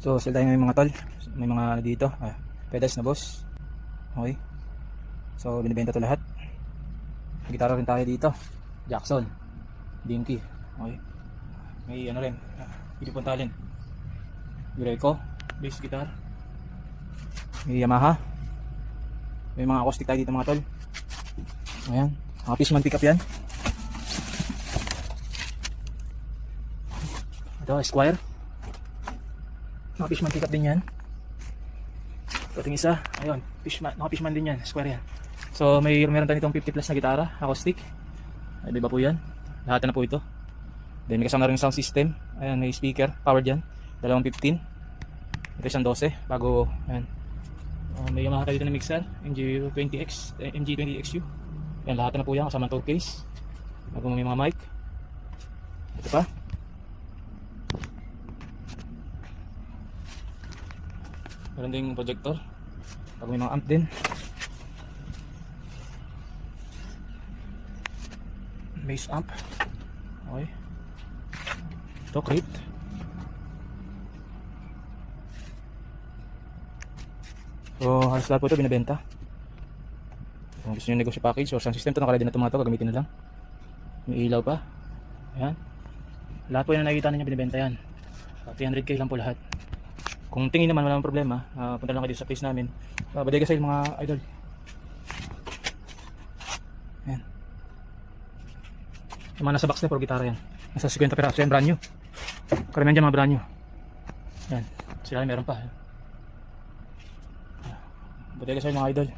So sila tayo ngayon mga tol. May mga ano dito, pedals na boss. Okay. So binibenta to lahat. Gitara rin tayo dito. Jackson, Dinky. Okay. May ano rin, Philip Talent. Greco, bass guitar. May Yamaha. May mga acoustic tayo dito mga tol. Ayan, mga Fishman pickup yan. Ito, Esquire. Mga Fishman pickup din yan. Ito isa, ayun, mga Fishman din yan, Esquire yan. So meron tayo itong 50 plus na gitara, acoustic. Ay, iba po yan. Lahat na po ito. Then may kasama na rin sound system. Ayan, may speaker, powered yan. 215. Ito isang 12, bago, ayan. May Yamaha tayo dito na mixer, MG20X, MG20XU. Ayan, lahat na po yan, kasama ng tool case. Bago may mga mic. Ito pa. Meron ding projector. Bago may mga amp din. Bass amp. Okay. Ito, crate. So, halos lahat po ito binibenta. Kung gusto nyo negosyo package or sound system, ito nakalagay na ito mga ito, gagamitin na lang. May ilaw pa. Ayan. Lahat po yung nakikita ninyo binibenta yan. 300k lang po lahat. Kung tingin naman, wala namang problema. Punta lang kayo dito sa place namin. Bodega sale mga idol. Ayan. Yung mga nasa box na puro gitara yan. Nasa 50 peraso yan, brand new. Karamihan dyan mga brand new. Ayan. Sila meron pa. Bodega sale mga idol.